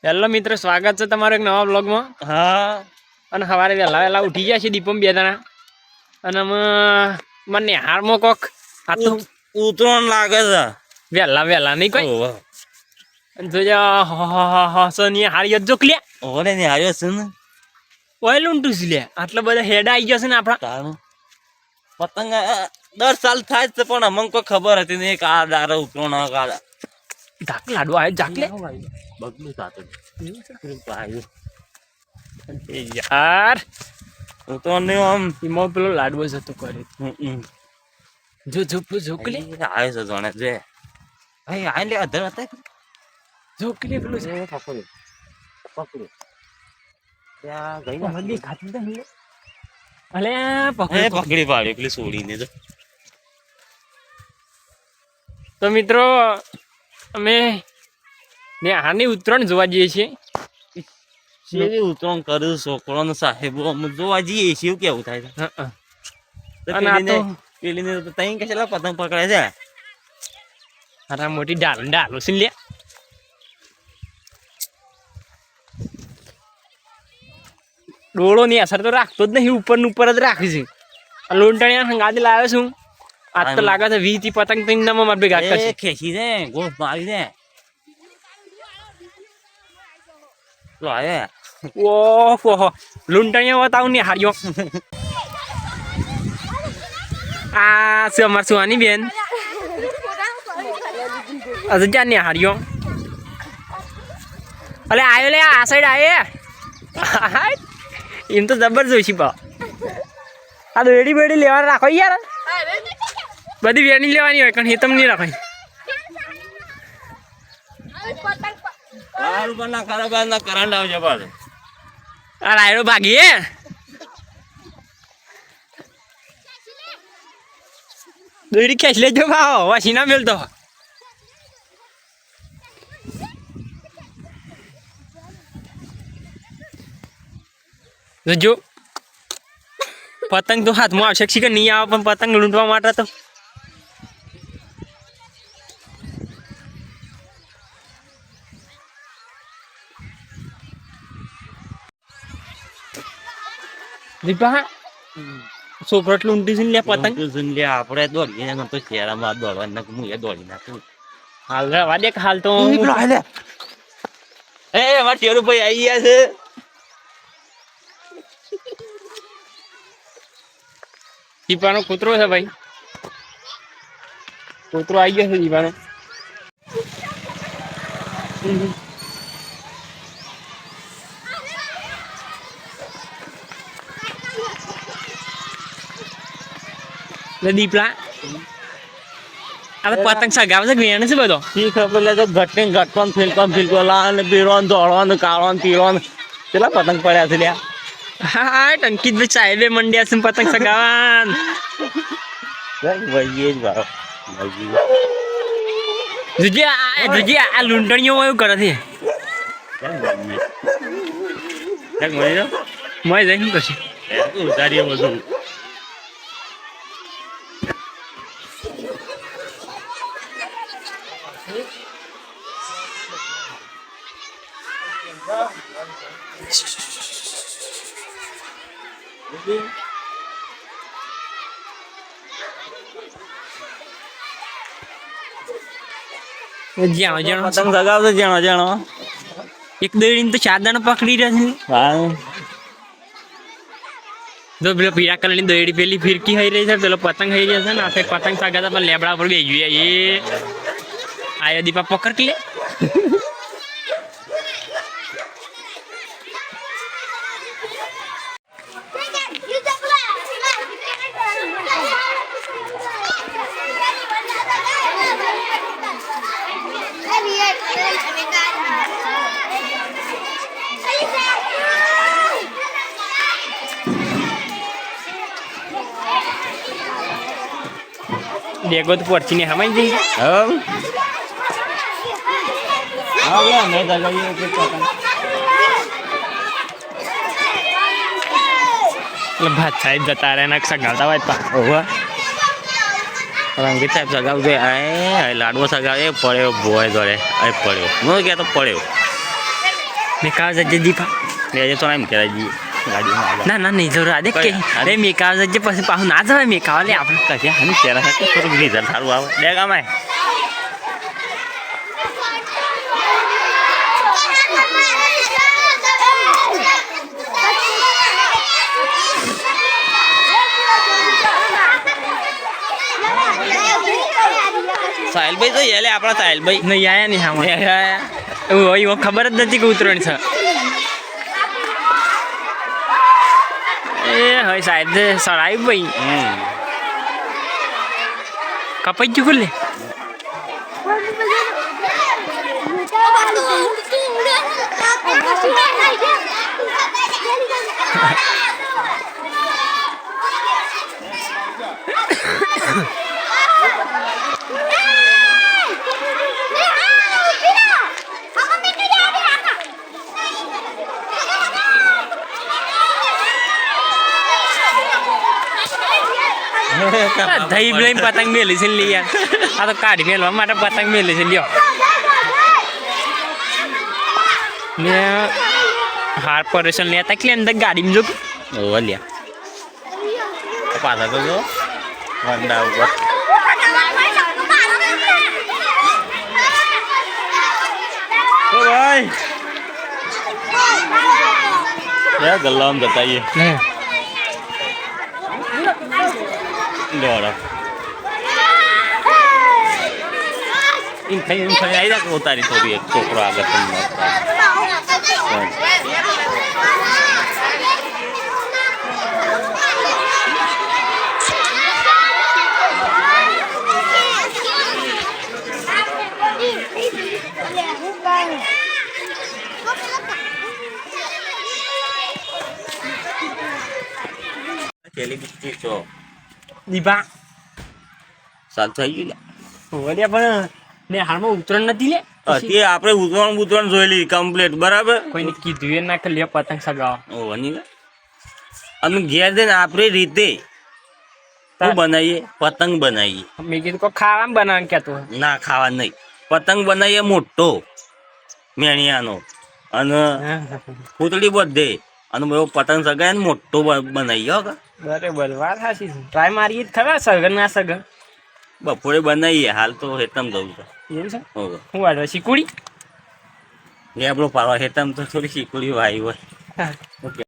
Hello મિત્રો, સ્વાગત છે તમારો એક નવા બ્લોગમાં. હા અને સવારે વહેલા વહેલા ઉઠી ગયા છે દીપમ બે જણા. અને મને હારમાં કોક આ તો ઉતરણ લાગે છે વહેલા વહેલા નહીં કોઈ ઓહો જોજો હસની હારી જોકલ્યા ઓરે ને આવ્યો છે ને ઓય લૂંટું છે લે. આટલા બધા હેડા આવી ગયા છે ને આપણા તારું પતંગ દર સાલ થાય જ છે પણ અમને કોઈ ખબર હતી નહીં કે આ દારો ઉતરણ ધાક લાડુ આવે ઝાકલે બગલું થતું યાર. ઉતરણ ને આમ એમાં પેલો લાડવો જતો કરે જો જોકલે આવ્યો છે જાણે જે ભાઈ આ લે અધર હતા જોકલે પેલું છે પકડ્યું ત્યાં ગઈ હલ્દી ખાતું તો નહીં અલે પકડી પાડ્યો પેલી છોડીને તો મિત્રો અમે ને આની ઉત્તરાયણ જોવા જઈએ છીએ. શેવી ઉતરણ કર્યું છોકરો સાહેબો અમે જોવા જઈએ છીએ કેવું થાય છે અને આ તો પેલીને તો તઈ કેટલા પતંગ પકડે છે અરે મોટી ડાલો છે લે. ડોળો ની અસર તો રાખતો જ નહીં, ઉપર ઉપર જ રાખી છે. આ લોંટાણિયા હંગાથી લાવ્યો છું. આજ તો લાગે છે 20 થી પતંગ ત્રણ નામાં મારે ભેગા કરશે. ખેંચી દે ગોળ મારી દે તો આવે ઓહો લૂંટાણિયા બતાવું ને હાર્યો. આ છે અમાર સુવાની બેન. અરે જાને હાર્યો. અલે આયો લે આ સાઈડ આયે. એમ તો જબર જોઈશી પા. આ રેડી બેડી લેવા રાખો યાર. બધી વેણી લેવાની હોય પણ હેતમ નહીં રાખવાની. ના ખરાબ ના કરંટ આવશે પાછો આ રાયડો ભાગી દોડી ખેંચ લેજો ભાવ વાસી ના મેલતો. જો પતંગ તો હાથમાં આવશે કે નહીં આવે પણ પતંગ લૂંટવા માટે તો દીપા છોકરો લૂંટી છે લે પતંગ. લે આપણે દોડીએ તો શહેરમાં દોડવા હું એ દોડી નાખું હાલ રવા દે હાલ તો એ અમારા ટેરુભાઈ આવી ગયા છે. દીપાનો કૂતરો છે ભાઈ. કૂતરો આવી ગયો છે દીપાનો. દીપલા આ પતંગ સગાવે છે વેણ છે બધો. ઠીક ખબર લે તો ઘટને ઘટવાનું ફિલકો લાને પીરવાનું દોડવાનું કાળવાનું પીરવાનું કેટલા પતંગ પડ્યા છે લ્યા. હા ટંકિત ભાઈ સાહેબે મંડ્યા છે પતંગ સગાવાન. ભાઈ જ ભાવ જોજે આ લૂંટણીઓ એવું કરે છે. મય જઈ શું કરશે ઉતારીએ બધું જાણો જાણો પતંગ સગાવતો જાણો એક દોડીને તો 4 દાણા પકડી રહ્યા છે. હા જો પેલો પીળા કલરની દોડી પેલી ફિરકી થઈ રહી છે, પેલો પતંગ થઈ રહ્યો છે ને આખે પતંગ સગાતા પણ લેબડા ઉપર બેસી ગયા. એ આયા દીપા પકડ લે. ડેગો તો પડતી ને હમાઈ જઈ. એટલે ભાત સાહેબ જતા રહે ને સગાવતા હોય પા. રંગીત સાહેબ સગાવજો લાડવો સગાવે પડ્યો ભોય જોડે પડ્યો હું કહેતો પડ્યો મેકાવ જજે દીપા લેજે તો એમ કહેવાય જઈએ ગાડીમાં આગળ. ના ના નહીં જરૂર આદે કે અરે. એ મેકાવ જજે પછી પાછું ના જવાય મેકાવ લે આપણે કશી હાની પહેલા સાથે થોડુંક રિઝલ્ટ સારું આવે બે ગામાય સાહિલભાઈ તો લે આપણા સાહિલભાઈ નહીં આયા નહીં હા હમ એવું હોય એવું ખબર જ નથી કે ઉતરણ છે એ હોય સાહેબ સળાવી ભાઈ કપાઈ ગયું ખુલ્લે દહીં લઈને પતંગ મેલી છે લઈ યાર આ તો કાઢી મેળવા માટે પતંગ મેલી છે લ્યો ને હાર પરેશાન લેતા એટલે અંદર ગાડીમાં જો ઓ લ્યા પાછા તો જો વંડા ઉપર ઓ ભાઈ યાર ગલ્લામાં જતા આવીએ દોડો એમ ખાઈ આવી જાય ઉતારી થોડી એક છોકરો આગળ તમને પેલી બીજી છો દીપા સાલ થઈ ગયું વળ્યા પણ ને હાલમાં ઉતરણ નથી લે તે આપણે ઉતરણ જોયેલી કમ્પ્લીટ બરાબર કોઈને કીધું એ ના કે લે પતંગ સગાવા ઓ વની અમે ઘેર જઈને આપણી રીતે શું બનાવીએ પતંગ બનાવીએ મેં કીધું કોઈ ખાવામાં બનાવવાનું કહેતું ના ખાવા નહીં પતંગ બનાવીએ મોટો મેણિયાનો અને પૂતળી બધે અને એવો પતંગ સગાય ને મોટો બનાવીએ હો બરાબર વાત સાચી છે ટ્રાય મારીએ જ ખરા સગન ના સગન બપોરે બનાવીએ હાલ તો હેતમ જવું છે એવું છે હોવે હું વાળો શીકુડી લેબડો પાડવા હેતમ તો થોડી શીકુડી વાવી હોય હા ઓકે